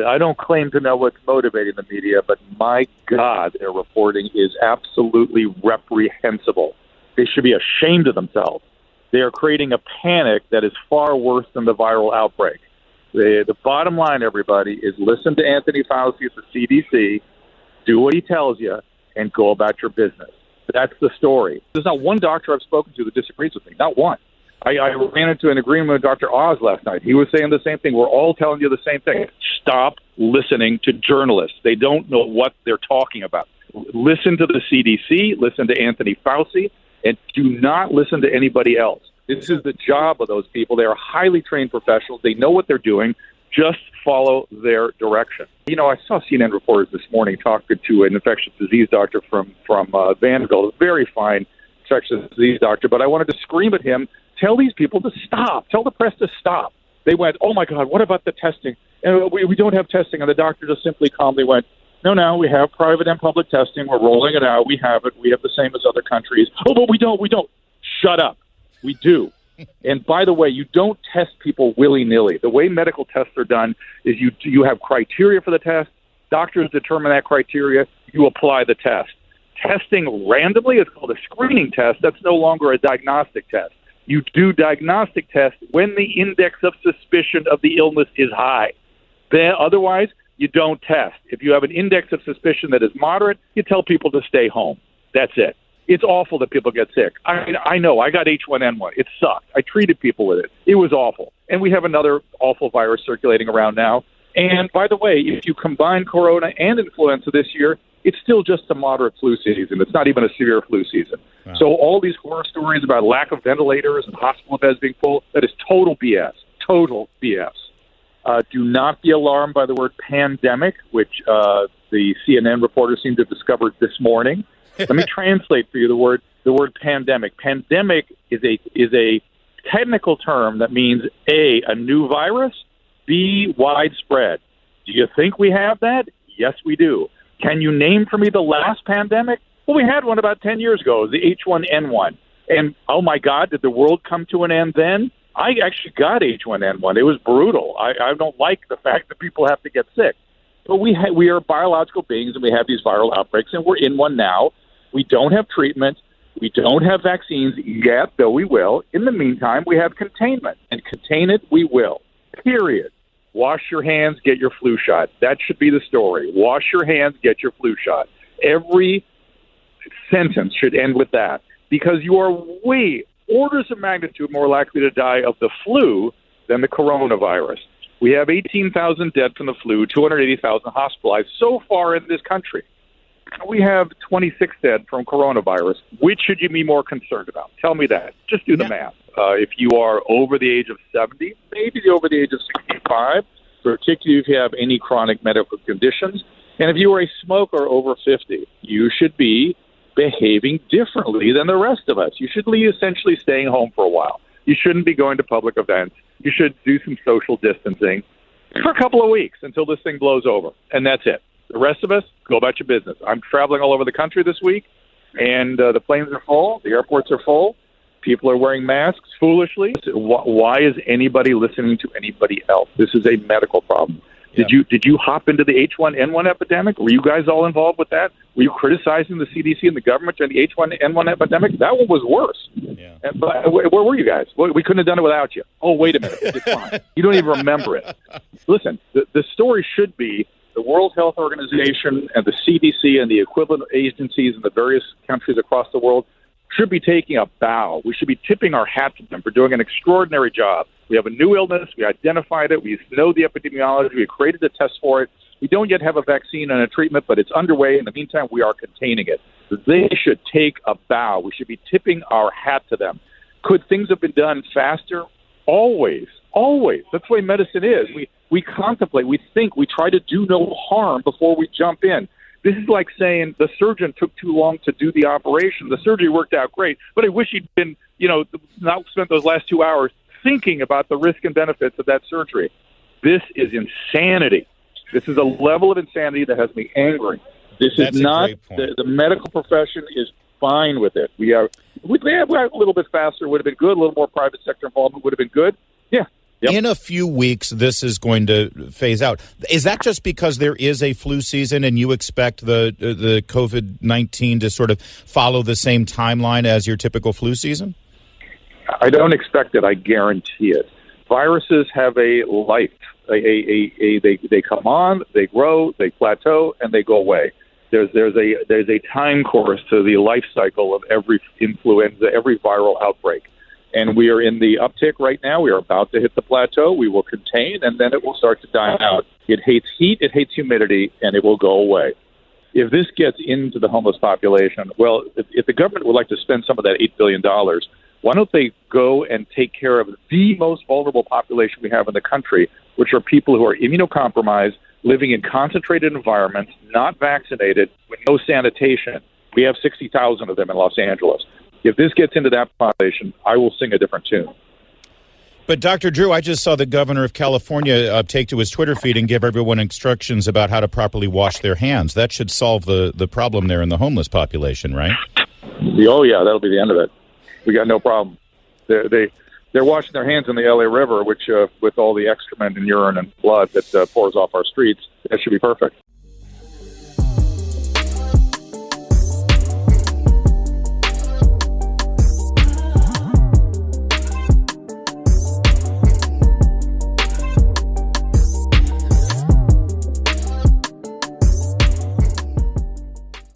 I don't claim to know what's motivating the media, but my God, their reporting is absolutely reprehensible. They should be ashamed of themselves. They are creating a panic that is far worse than the viral outbreak. The bottom line, everybody, is listen to Anthony Fauci at the CDC, do what he tells you, and go about your business. That's the story. There's not one doctor I've spoken to that disagrees with me. Not one. I ran into an agreement with Dr. Oz last night. He was saying the same thing. We're all telling you the same thing. Stop listening to journalists. They don't know what they're talking about. Listen to the CDC, listen to Anthony Fauci, and do not listen to anybody else. This is the job of those people. They are highly trained professionals. They know what they're doing. Just follow their direction. You know, I saw CNN reporters this morning talking to an infectious disease doctor from Vanderbilt, a very fine infectious disease doctor, but I wanted to scream at him, tell these people to stop. Tell the press to stop. They went, oh, my God, what about the testing? And we don't have testing. And the doctor just simply calmly went, no, we have private and public testing. We're rolling it out. We have it. We have the same as other countries. Oh, but we don't. Shut up. We do. And by the way, you don't test people willy-nilly. The way medical tests are done is you have criteria for the test. Doctors determine that criteria. You apply the test. Testing randomly is called a screening test. That's no longer a diagnostic test. You do diagnostic tests when the index of suspicion of the illness is high. Otherwise, you don't test. If you have an index of suspicion that is moderate, you tell people to stay home. That's it. It's awful that people get sick. I know. I got H1N1. It sucked. I treated people with it. It was awful. And we have another awful virus circulating around now. And by the way, if you combine corona and influenza this year, it's still just a moderate flu season. It's not even a severe flu season. Wow. So all these horror stories about lack of ventilators and hospital beds being full, that is total BS. Total BS. Do not be alarmed by the word pandemic, which the CNN reporters seem to have discovered this morning. Let me translate for you the word pandemic. Pandemic is a technical term that means A, a new virus, B, widespread. Do you think we have that? Yes, we do. Can you name for me the last pandemic? Well, we had one about 10 years ago, the H1N1. And, oh, my God, did the world come to an end then? I actually got H1N1. It was brutal. I don't like the fact that people have to get sick. But we are biological beings, and we have these viral outbreaks, and we're in one now. We don't have treatment. We don't have vaccines yet, though we will. In the meantime, we have containment, and contain it we will, period. Wash your hands, get your flu shot. That should be the story. Wash your hands, get your flu shot. Every sentence should end with that, because you are orders of magnitude more likely to die of the flu than the coronavirus. We have 18,000 dead from the flu, 280,000 hospitalized so far in this country. We have 26 dead from coronavirus. Which should you be more concerned about? Tell me that. Just do the math. If you are over the age of 70, maybe over the age of 65, particularly if you have any chronic medical conditions, and if you are a smoker over 50, you should be behaving differently than the rest of us. You should be essentially staying home for a while. You shouldn't be going to public events. You should do some social distancing for a couple of weeks until this thing blows over, and that's it. The rest of us, go about your business. I'm traveling all over the country this week, and the planes are full. The airports are full. People are wearing masks foolishly. Why is anybody listening to anybody else? This is a medical problem. Yeah. Did you hop into the H1N1 epidemic? Were you guys all involved with that? Were you criticizing the CDC and the government during the H1N1 epidemic? That one was worse. Yeah. But where were you guys? We couldn't have done it without you. Oh, wait a minute. It's fine. You don't even remember it. Listen, the story should be the World Health Organization and the CDC and the equivalent agencies in the various countries across the world should be taking a bow. We should be tipping our hat to them for doing an extraordinary job. We have a new illness. We identified it. We know the epidemiology. We created a test for it. We don't yet have a vaccine and a treatment, but it's underway. In the meantime, we are containing it. They should take a bow. We should be tipping our hat to them. Could things have been done faster? Always. Always. That's the way medicine is. We contemplate. We think. We try to do no harm before we jump in. This is like saying the surgeon took too long to do the operation. The surgery worked out great, but I wish he'd been, not spent those last 2 hours thinking about the risk and benefits of that surgery. This is insanity. This is a level of insanity that has me angry. That's not the medical profession is fine with it. We're a little bit faster would have been good. A little more private sector involvement would have been good. Yeah, in a few weeks, this is going to phase out. Is that just because there is a flu season and you expect the COVID-19 to sort of follow the same timeline as your typical flu season? I don't expect it. I guarantee it. Viruses have a life. They come on, they grow, they plateau, and they go away. There's a time course to the life cycle of every influenza, every viral outbreak. And we are in the uptick right now. We are about to hit the plateau. We will contain, and then it will start to die out. It hates heat, it hates humidity, and it will go away. If this gets into the homeless population, well, if the government would like to spend some of that $8 billion, why don't they go and take care of the most vulnerable population we have in the country, which are people who are immunocompromised, living in concentrated environments, not vaccinated, with no sanitation. We have 60,000 of them in Los Angeles. If this gets into that population, I will sing a different tune. But, Dr. Drew, I just saw the governor of California take to his Twitter feed and give everyone instructions about how to properly wash their hands. That should solve the problem there in the homeless population, right? Oh, yeah, that'll be the end of it. We got no problem. They're washing their hands in the LA River, which with all the excrement and urine and blood that pours off our streets, that should be perfect.